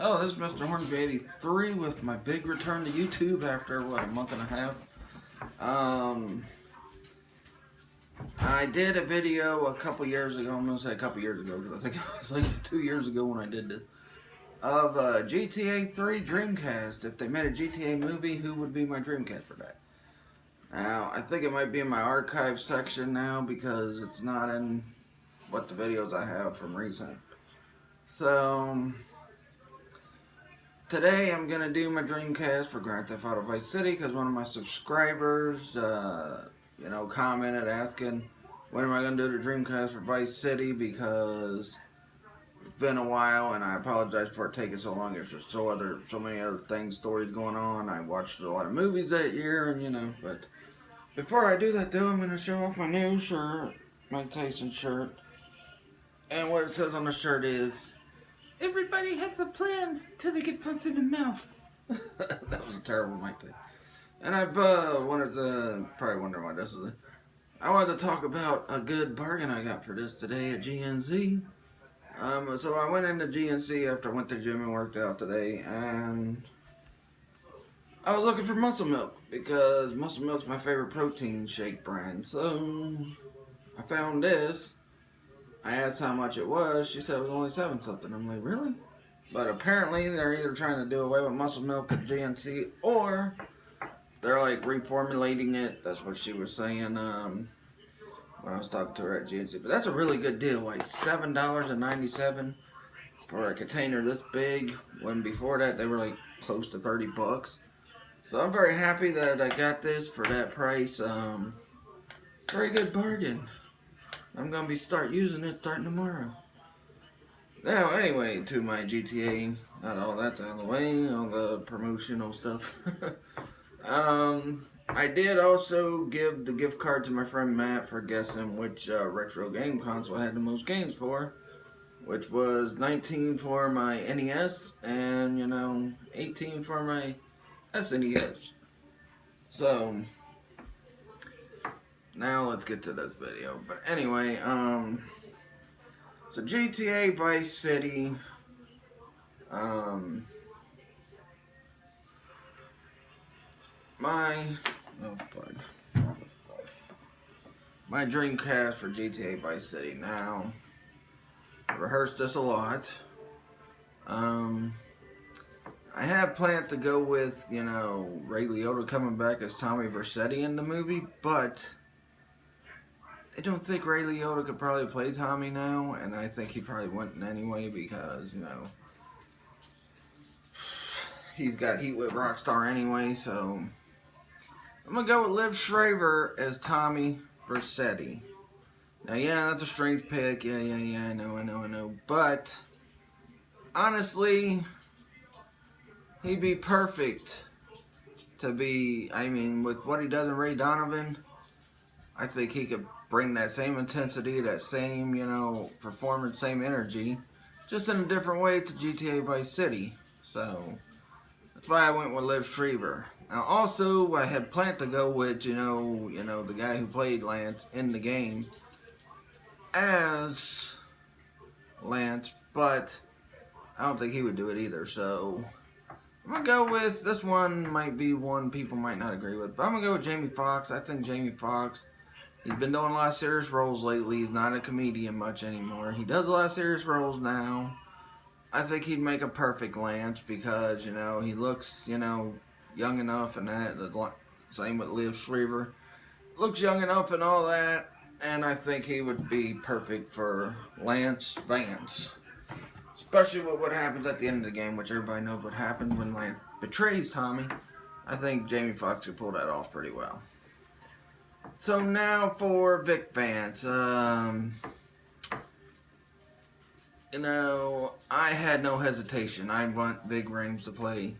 Hello, this is Mr. Hornsby83 with my big return to YouTube after, what, a month and a half? I did a video a couple years ago, I'm going to say a couple years ago, because I think it was like 2 years ago when I did this, of GTA 3 Dreamcast. If they made a GTA movie, who would be my Dreamcast for that? Now, I think it might be in my archive section now, because it's not in what the videos I have from recent. So today I'm going to do my Dreamcast for Grand Theft Auto Vice City because one of my subscribers, commented asking when am I going to do the Dreamcast for Vice City because it's been a while and I apologize for it taking so long. There's just so many other things, stories going on. I watched a lot of movies that year and but before I do that though, I'm going to show off my new shirt, my Tyson shirt. And what it says on the shirt is, everybody has a plan till they get punched in the mouth. That was a terrible mic thing. And I've wanted to, probably wondering why this is it. I wanted to talk about a good bargain I got for this today at GNC. So I went into GNC after I went to the gym and worked out today, and I was looking for Muscle Milk because Muscle Milk's my favorite protein shake brand. So I found this. I asked how much it was. She said it was only 7 something. I'm like, really? But apparently they're either trying to do away with Muscle Milk at GNC or they're like reformulating it. That's what she was saying when I was talking to her at GNC. But that's a really good deal. Like $7.97 for a container this big. When before that they were like close to 30 bucks. So I'm very happy that I got this for that price. Very good bargain. I'm going to start using it starting tomorrow. Now, anyway, to my GTA, not all that out of the way, all the promotional stuff. I did also give the gift card to my friend Matt for guessing which retro game console I had the most games for, which was 19 for my NES and, 18 for my SNES. So now let's get to this video. But anyway, so GTA Vice City, my Dreamcast for GTA Vice City. Now, I rehearsed this a lot. I have planned to go with, Ray Liotta coming back as Tommy Vercetti in the movie, but I don't think Ray Liotta could probably play Tommy now, and I think he probably wouldn't anyway because, he's got heat with Rockstar anyway, so I'm going to go with Liv Schreiber as Tommy Vercetti. Now, yeah, that's a strange pick. Yeah, I know. But, honestly, he'd be perfect to be, with what he does in Ray Donovan, I think he could bring that same intensity, that same, performance, same energy, just in a different way to GTA Vice City. So, that's why I went with Liv Schreiber. Now, also, I had planned to go with, the guy who played Lance in the game as Lance, but I don't think he would do it either, so I'm going to go with, this one might be one people might not agree with, but I'm going to go with Jamie Foxx. I think Jamie Foxx, he's been doing a lot of serious roles lately. He's not a comedian much anymore. He does a lot of serious roles now. I think he'd make a perfect Lance because, he looks, young enough and that. Same with Liv Schreiber. Looks young enough and all that. And I think he would be perfect for Lance Vance. Especially with what happens at the end of the game, which everybody knows what happens when Lance betrays Tommy. I think Jamie Foxx could pull that off pretty well. So now for Vic Vance. I had no hesitation. I want Ving Rhames to play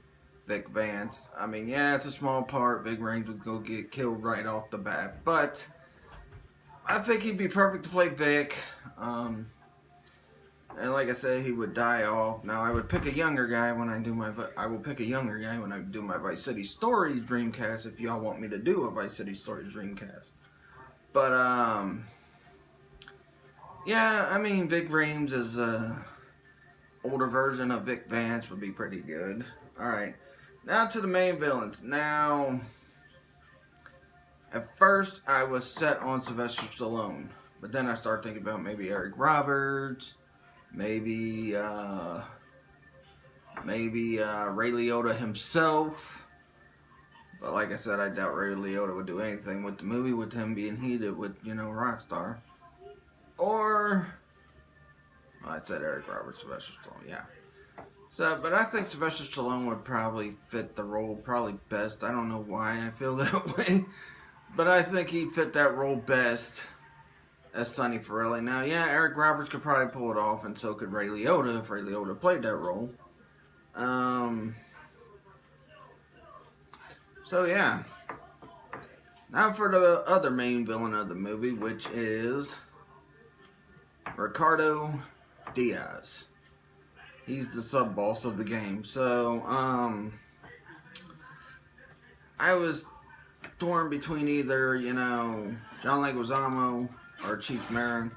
Vic Vance. Yeah, it's a small part. Ving Rhames would go get killed right off the bat. But I think he'd be perfect to play Vic. And like I said, he would die off. Now, I would pick a younger guy when I do my Vice City Stories Dreamcast if y'all want me to do a Vice City Stories Dreamcast. But, yeah, Ving Rhames is old older version of Vic Vance would be pretty good. Alright, now to the main villains. Now, at first I was set on Sylvester Stallone, but then I started thinking about maybe Eric Roberts, maybe Ray Liotta himself. But like I said, I doubt Ray Liotta would do anything with the movie, with him being heated with, Rockstar. Or, well, I said Eric Roberts, Sylvester Stallone, yeah. So, but I think Sylvester Stallone would probably fit the role probably best. I don't know why I feel that way, but I think he'd fit that role best as Sonny Forelli. Now, yeah, Eric Roberts could probably pull it off, and so could Ray Liotta if Ray Liotta played that role. So yeah. Now for the other main villain of the movie, which is Ricardo Diaz. He's the sub-boss of the game. So, I was torn between either, John Leguizamo or Cheech Marin.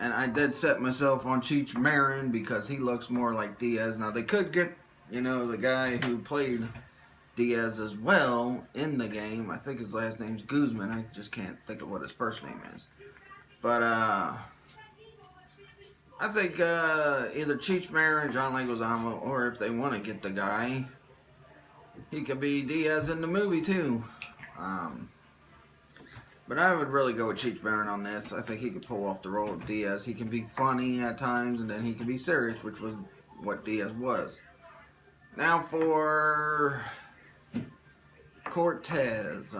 And I did set myself on Cheech Marin because he looks more like Diaz. Now, they could get, the guy who played Diaz as well in the game. I think his last name's Guzman. I just can't think of what his first name is. But, I think either Cheech Marin, John Leguizamo, or if they want to get the guy, he could be Diaz in the movie too. But I would really go with Cheech Marin on this. I think he could pull off the role of Diaz. He can be funny at times, and then he can be serious, which was what Diaz was. Now for Cortez.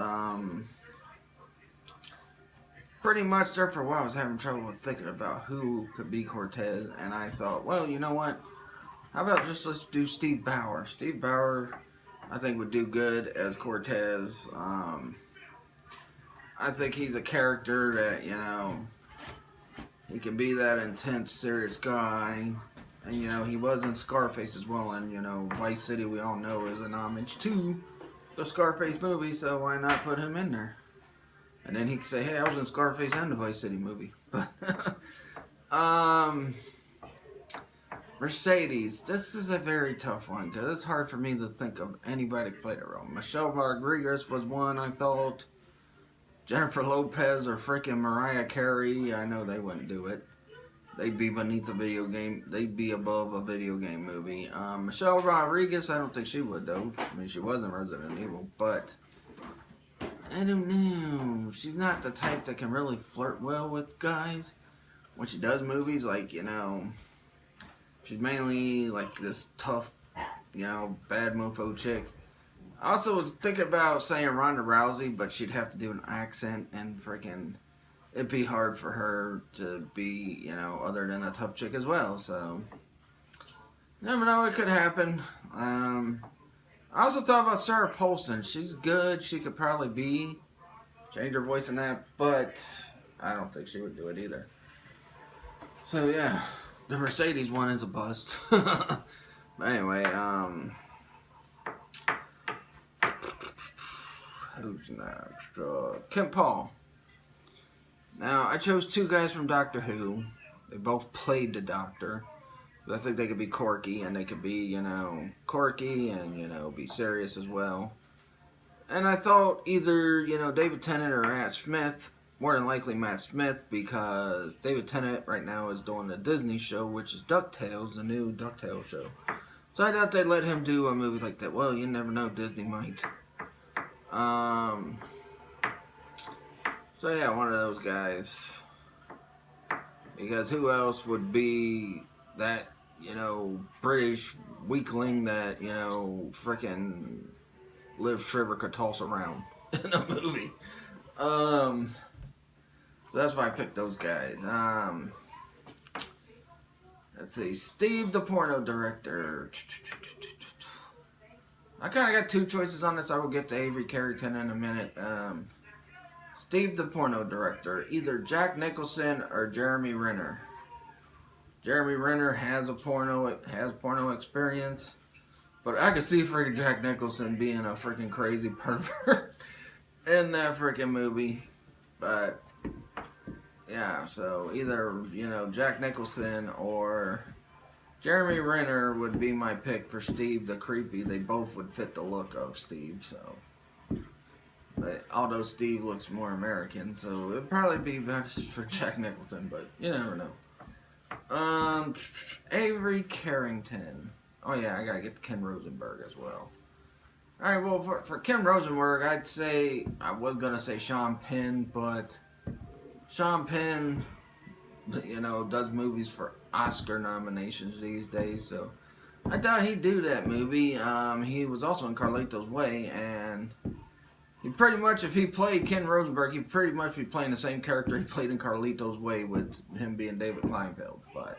Pretty much there for a while I was having trouble with thinking about who could be Cortez, and I thought, well, you know what? How about let's do Steve Bauer. Steve Bauer, I think, would do good as Cortez. I think he's a character that, he can be that intense, serious guy. And, he was in Scarface as well, and, Vice City, we all know, is an homage to the Scarface movie, so why not put him in there? And then he could say, hey, I was in Scarface and the Vice City movie. Mercedes. This is a very tough one because it's hard for me to think of anybody to play the role. Michelle Rodriguez was one, I thought. Jennifer Lopez or freaking Mariah Carey. I know they wouldn't do it. They'd be beneath a video game. They'd be above a video game movie. Michelle Rodriguez, I don't think she would, though. I mean, she was in Resident Evil, but I don't know. She's not the type that can really flirt well with guys. When she does movies, like, she's mainly like this tough, bad mofo chick. I also was thinking about saying Ronda Rousey, but she'd have to do an accent, and freaking, it'd be hard for her to be, other than a tough chick as well. So, you never know, it could happen. I also thought about Sarah Paulson. She's good. She could probably change her voice in that, but I don't think she would do it either. So yeah, the Mercedes one is a bust. But anyway, who's next? Kent Paul. Now, I chose two guys from Doctor Who. They both played the Doctor. I think they could be quirky, and they could be, quirky and, be serious as well. And I thought either, David Tennant or Matt Smith. More than likely Matt Smith, because David Tennant right now is doing the Disney show, which is DuckTales, the new DuckTales show. So I doubt they'd let him do a movie like that. Well, you never know, Disney might. So yeah, one of those guys. Because who else would be that, British weakling that, frickin' Liv Schreiber could toss around in a movie. So that's why I picked those guys. Let's see, Steve the porno director. I kind of got two choices on this. I will get to Avery Carrington in a minute. Steve the porno director, either Jack Nicholson or Jeremy Renner. Jeremy Renner has porno experience, but I could see freaking Jack Nicholson being a freaking crazy pervert in that freaking movie. But yeah, so either Jack Nicholson or Jeremy Renner would be my pick for Steve the Creepy. They both would fit the look of Steve, so. But, although Steve looks more American, so it'd probably be best for Jack Nicholson, but you never know. Avery Carrington. Oh yeah, I gotta get to Ken Rosenberg as well. Alright, well, for Ken Rosenberg, I'd say, I was gonna say Sean Penn, but Sean Penn, you know, does movies for Oscar nominations these days, so I doubt he'd do that movie. He was also in Carlito's Way, and he pretty much, if he played Ken Rosenberg, he'd pretty much be playing the same character he played in Carlito's Way with him being David Kleinfeld. But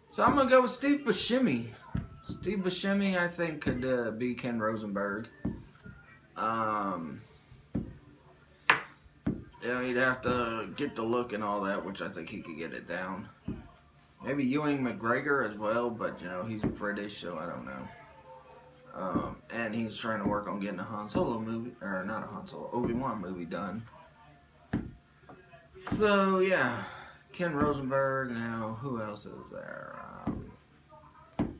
so I'm gonna go with Steve Buscemi. Steve Buscemi, I think, could be Ken Rosenberg. You know, he'd have to get the look and all that, which I think he could get it down. Maybe Ewan McGregor as well, but, you know, he's British, so I don't know. And he's trying to work on getting a Han Solo movie, or not a Han Solo, Obi-Wan movie done. So, yeah, Ken Rosenberg. Now, who else is there? Let's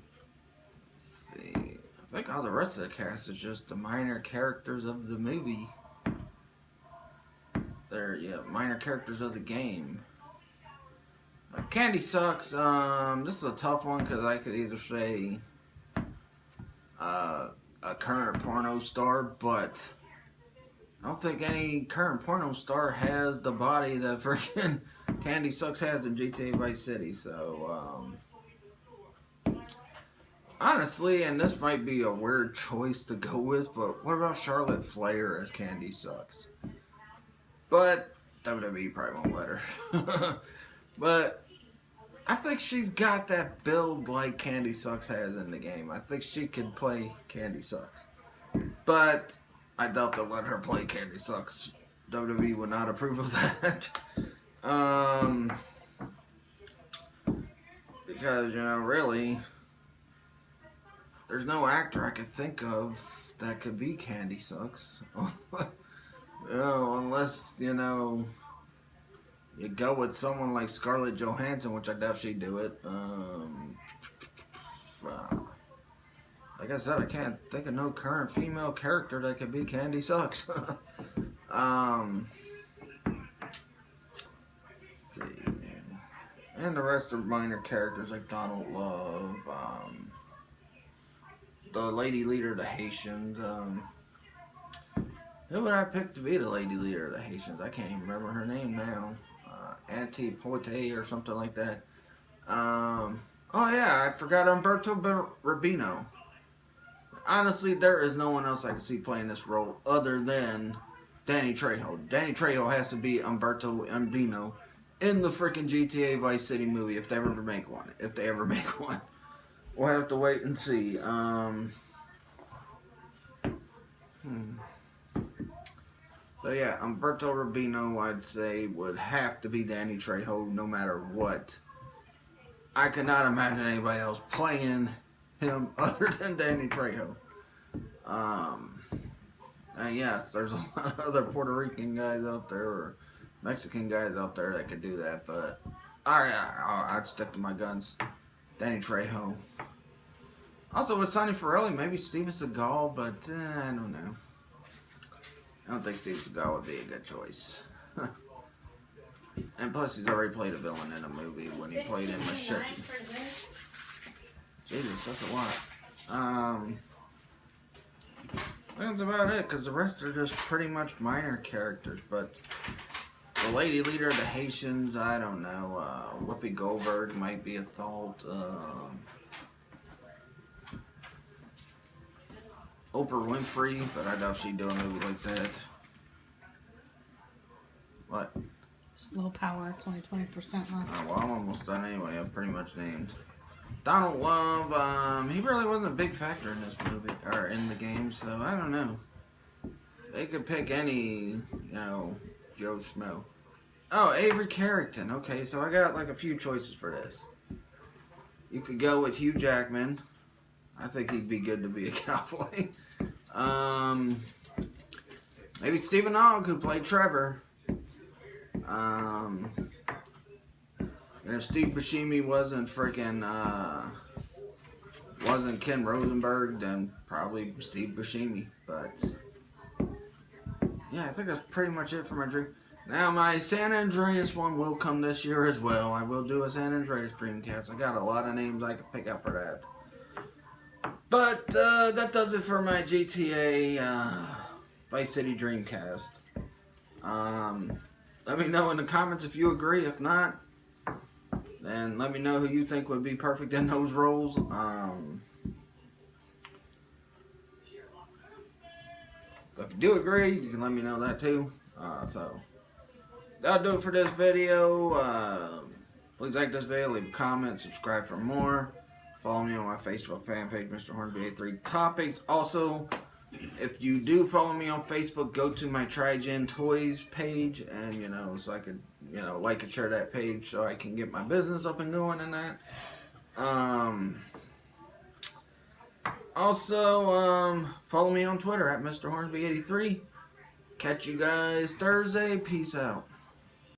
see. I think all the rest of the cast is just the minor characters of the movie. They're, yeah, minor characters of the game. Candy Sucks. This is a tough one because I could either say a current porno star, but I don't think any current porno star has the body that freaking Candy Sucks has in GTA Vice City. So, honestly, and this might be a weird choice to go with, but what about Charlotte Flair as Candy Sucks? But WWE probably won't let her. But I think she's got that build like Candy Sucks has in the game. I think she could play Candy Sucks. But I doubt they'll let her play Candy Sucks. WWE would not approve of that. Because, you know, really, there's no actor I could think of that could be Candy Sucks. You know, unless, you know, you go with someone like Scarlett Johansson, which I doubt she'd do it. Like I said, I can't think of no current female character that could be Candy Sucks. Let's see. And the rest are minor characters like Donald Love, the lady leader of the Haitians. Who would I pick to be the lady leader of the Haitians? I can't even remember her name now. Auntie Pote or something like that. Oh yeah, I forgot Umberto Rubino. Honestly, there is no one else I can see playing this role other than Danny Trejo. Danny Trejo has to be Umberto Rubino in the freaking GTA Vice City movie if they ever make one. If they ever make one. We'll have to wait and see. So yeah, Umberto Rubino, I'd say, would have to be Danny Trejo no matter what. I could not imagine anybody else playing him other than Danny Trejo. And yes, there's a lot of other Puerto Rican guys out there or Mexican guys out there that could do that, but I'd stick to my guns. Danny Trejo. Also with Sonny Forelli, maybe Steven Seagal, but I don't know. I don't think Steven Seagal would be a good choice. And plus, he's already played a villain in a movie when he played in Machete. Jesus, that's a lot. That's about it, because the rest are just pretty much minor characters. But the lady leader of the Haitians, I don't know. Whoopi Goldberg might be a thought. Oprah Winfrey, but I doubt she'd do a movie like that. What? Slow power, it's only 20% left. Oh, well, I'm almost done anyway. I'm pretty much named. Donald Love, he really wasn't a big factor in this movie, or in the game, so I don't know. They could pick any, you know, Joe Schmo. Oh, Avery Carrington. Okay, so I got like a few choices for this. You could go with Hugh Jackman. I think he'd be good to be a cowboy. Maybe Stephen Ogg, who played Trevor. You And if Steve Buscemi wasn't wasn't Ken Rosenberg, then probably Steve Buscemi. But yeah, I think that's pretty much it for my dream. Now my San Andreas one will come this year as well. I will do a San Andreas Dreamcast. I got a lot of names I could pick up for that. But that does it for my GTA Vice City Dreamcast. Let me know in the comments if you agree. If not, then let me know who you think would be perfect in those roles. If you do agree, you can let me know that too. So that'll do it for this video. Please like this video, leave a comment, subscribe for more. Follow me on my Facebook fan page, Mr. Hornsby83 Topics. Also, if you do follow me on Facebook, go to my Trigen Toys page, and so I could, like and share that page so I can get my business up and going and that. Also, follow me on Twitter at Mr. Hornsby83. Catch you guys Thursday. Peace out.